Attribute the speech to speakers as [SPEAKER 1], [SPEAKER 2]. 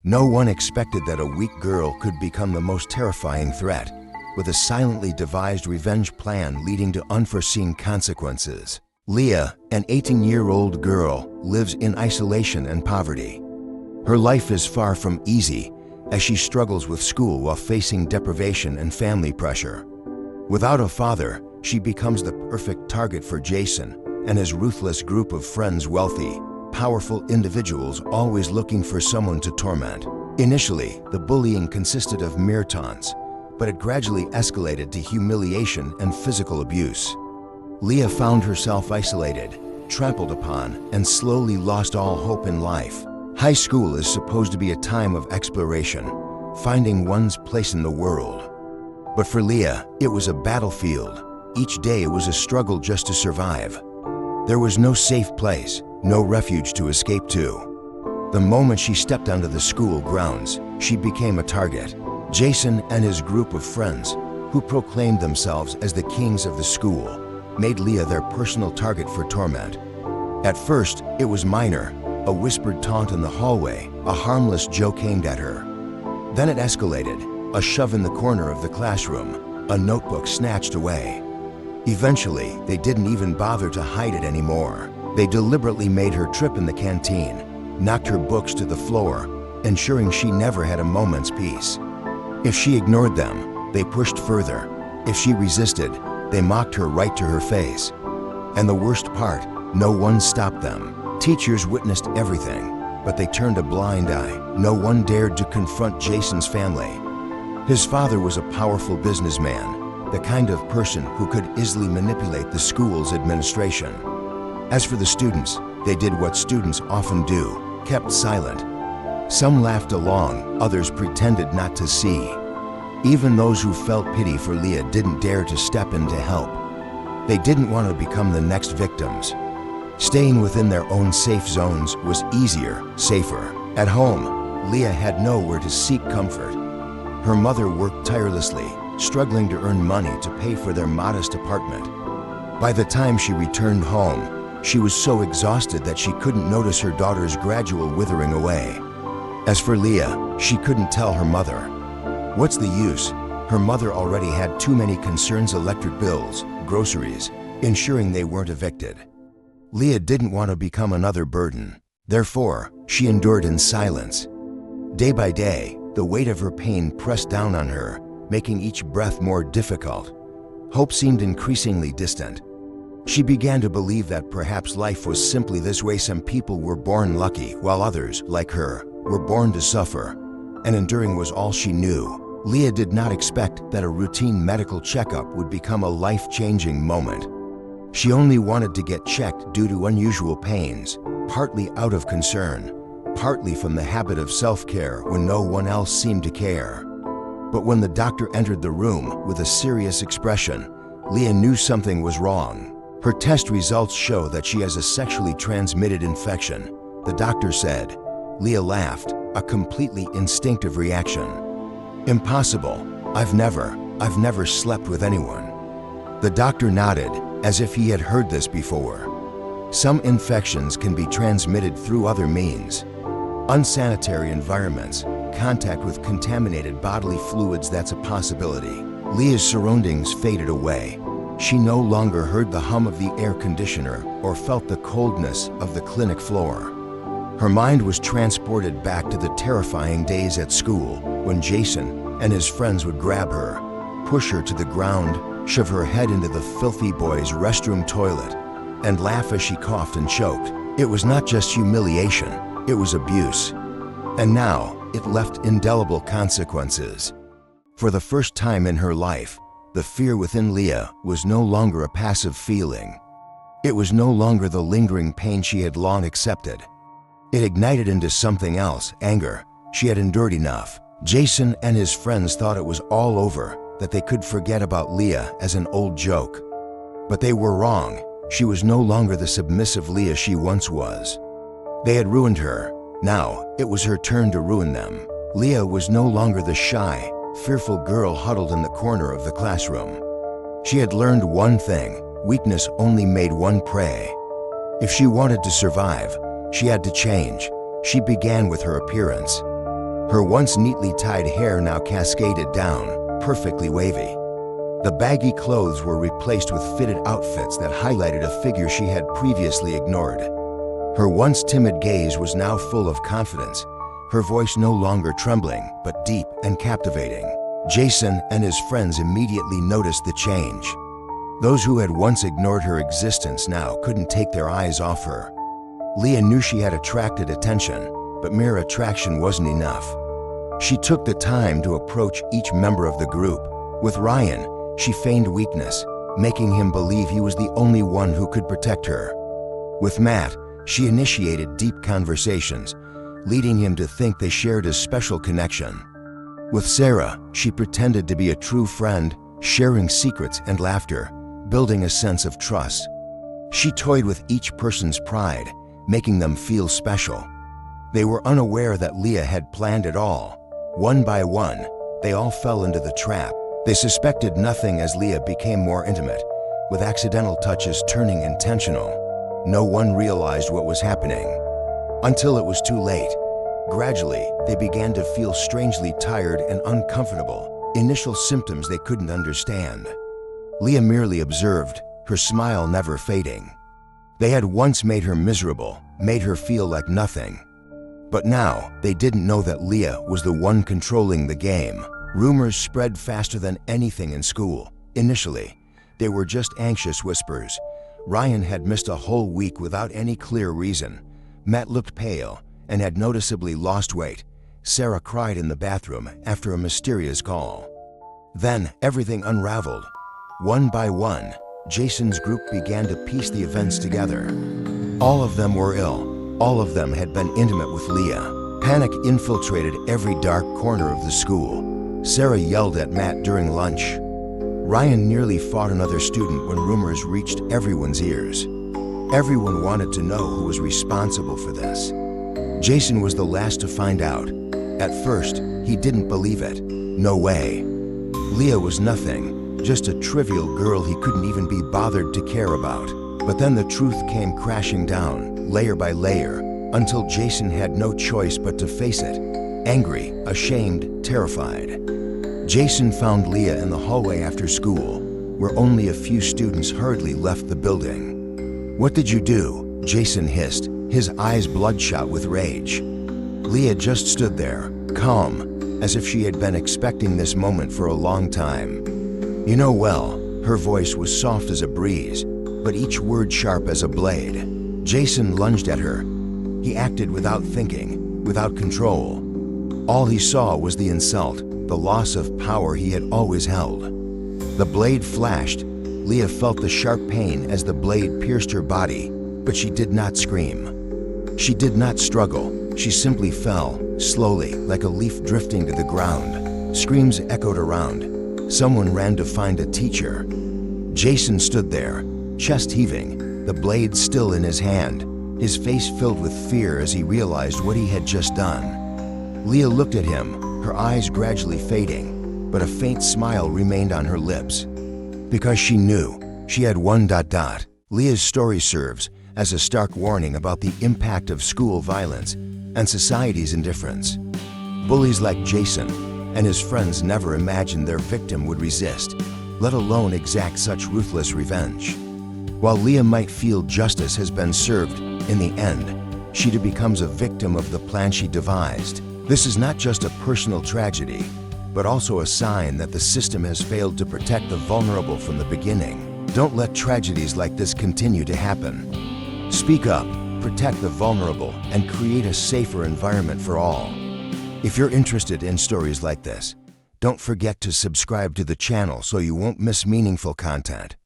[SPEAKER 1] No one expected that a weak girl could become the most terrifying threat, with a silently devised revenge plan leading to unforeseen consequences. Leah, an 18-year-old girl, lives in isolation and poverty. Her life is far from easy, as she struggles with school while facing deprivation and family pressure. Without a father, she becomes the perfect target for Jason and his ruthless group of friends, wealthy, powerful individuals always looking for someone to torment. Initially, the bullying consisted of mere taunts, but it gradually escalated to humiliation and physical abuse. Leah found herself isolated, trampled upon, and slowly lost all hope in life. High school is supposed to be a time of exploration, finding one's place in the world. But for Leah, it was a battlefield. Each day was a struggle just to survive. There was no safe place, no refuge to escape to. The moment she stepped onto the school grounds, she became a target. Jason and his group of friends, who proclaimed themselves as the kings of the school, made Leah their personal target for torment. At first, it was minor, a whispered taunt in the hallway, a harmless joke aimed at her. Then it escalated, a shove in the corner of the classroom, a notebook snatched away. Eventually, they didn't even bother to hide it anymore. They deliberately made her trip in the canteen, knocked her books to the floor, ensuring she never had a moment's peace. If she ignored them, they pushed further. If she resisted, they mocked her right to her face. And the worst part, no one stopped them. Teachers witnessed everything, but they turned a blind eye. No one dared to confront Jason's family. His father was a powerful businessman, the kind of person who could easily manipulate the school's administration. As for the students, they did what students often do, kept silent. Some laughed along, others pretended not to see. Even those who felt pity for Leah didn't dare to step in to help. They didn't want to become the next victims. Staying within their own safe zones was easier, safer. At home, Leah had nowhere to seek comfort. Her mother worked tirelessly, struggling to earn money to pay for their modest apartment. By the time she returned home, she was so exhausted that she couldn't notice her daughter's gradual withering away. As for Leah, she couldn't tell her mother. What's the use? Her mother already had too many concerns: electric bills, groceries, ensuring they weren't evicted. Leah didn't want to become another burden. Therefore, she endured in silence. Day by day, the weight of her pain pressed down on her, making each breath more difficult. Hope seemed increasingly distant. She began to believe that perhaps life was simply this way. Some people were born lucky, while others, like her, were born to suffer, and enduring was all she knew. Leah did not expect that a routine medical checkup would become a life-changing moment. She only wanted to get checked due to unusual pains, partly out of concern, partly from the habit of self-care when no one else seemed to care. But when the doctor entered the room with a serious expression, Leah knew something was wrong. Her test results show that she has a sexually transmitted infection, the doctor said. Leah laughed, a completely instinctive reaction. Impossible. I've never slept with anyone. The doctor nodded, as if he had heard this before. Some infections can be transmitted through other means. Unsanitary environments, contact with contaminated bodily fluids, that's a possibility. Leah's surroundings faded away. She no longer heard the hum of the air conditioner or felt the coldness of the clinic floor. Her mind was transported back to the terrifying days at school when Jason and his friends would grab her, push her to the ground, shove her head into the filthy boys' restroom toilet, and laugh as she coughed and choked. It was not just humiliation, it was abuse. And now, it left indelible consequences. For the first time in her life, the fear within Leah was no longer a passive feeling. It was no longer the lingering pain she had long accepted. It ignited into something else, anger. She had endured enough. Jason and his friends thought it was all over, that they could forget about Leah as an old joke. But they were wrong. She was no longer the submissive Leah she once was. They had ruined her. Now, it was her turn to ruin them. Leah was no longer the shy, fearful girl huddled in the corner of the classroom. She had learned one thing: weakness only made one prey. If she wanted to survive, she had to change. She began with her appearance. Her once neatly tied hair now cascaded down, perfectly wavy. The baggy clothes were replaced with fitted outfits that highlighted a figure she had previously ignored. Her once timid gaze was now full of confidence, her voice no longer trembling, but deep and captivating. Jason and his friends immediately noticed the change. Those who had once ignored her existence now couldn't take their eyes off her. Leah knew she had attracted attention, but mere attraction wasn't enough. She took the time to approach each member of the group. With Ryan, she feigned weakness, making him believe he was the only one who could protect her. With Matt, she initiated deep conversations, leading him to think they shared a special connection. With Sarah, she pretended to be a true friend, sharing secrets and laughter, building a sense of trust. She toyed with each person's pride, making them feel special. They were unaware that Leah had planned it all. One by one, they all fell into the trap. They suspected nothing as Leah became more intimate, with accidental touches turning intentional. No one realized what was happening until it was too late. Gradually, they began to feel strangely tired and uncomfortable, initial symptoms they couldn't understand. Leah merely observed, her smile never fading. They had once made her miserable, made her feel like nothing. But now, they didn't know that Leah was the one controlling the game. Rumors spread faster than anything in school. Initially, they were just anxious whispers. Ryan had missed a whole week without any clear reason. Matt looked pale and had noticeably lost weight. Sarah cried in the bathroom after a mysterious call. Then, everything unraveled. One by one, Jason's group began to piece the events together. All of them were ill. All of them had been intimate with Leah. Panic infiltrated every dark corner of the school. Sarah yelled at Matt during lunch. Ryan nearly fought another student when rumors reached everyone's ears. Everyone wanted to know who was responsible for this. Jason was the last to find out. At first, he didn't believe it. No way. Leah was nothing, just a trivial girl he couldn't even be bothered to care about. But then the truth came crashing down, layer by layer, until Jason had no choice but to face it. Angry, ashamed, terrified. Jason found Leah in the hallway after school, where only a few students hurriedly left the building. "What did you do?" Jason hissed, his eyes bloodshot with rage. Leah just stood there, calm, as if she had been expecting this moment for a long time. "You know well," her voice was soft as a breeze, but each word sharp as a blade. Jason lunged at her. He acted without thinking, without control. All he saw was the insult, the loss of power he had always held. The blade flashed. Leah felt the sharp pain as the blade pierced her body, but she did not scream. She did not struggle. She simply fell, slowly, like a leaf drifting to the ground. Screams echoed around. Someone ran to find a teacher. Jason stood there, chest heaving, the blade still in his hand, his face filled with fear as he realized what he had just done. Leah looked at him, her eyes gradually fading, but a faint smile remained on her lips. Because she knew, she had . Leah's story serves as a stark warning about the impact of school violence and society's indifference. Bullies like Jason and his friends never imagined their victim would resist, let alone exact such ruthless revenge. While Leah might feel justice has been served, in the end, she becomes a victim of the plan she devised. This is not just a personal tragedy, but also a sign that the system has failed to protect the vulnerable from the beginning. Don't let tragedies like this continue to happen. Speak up, protect the vulnerable, and create a safer environment for all. If you're interested in stories like this, don't forget to subscribe to the channel so you won't miss meaningful content.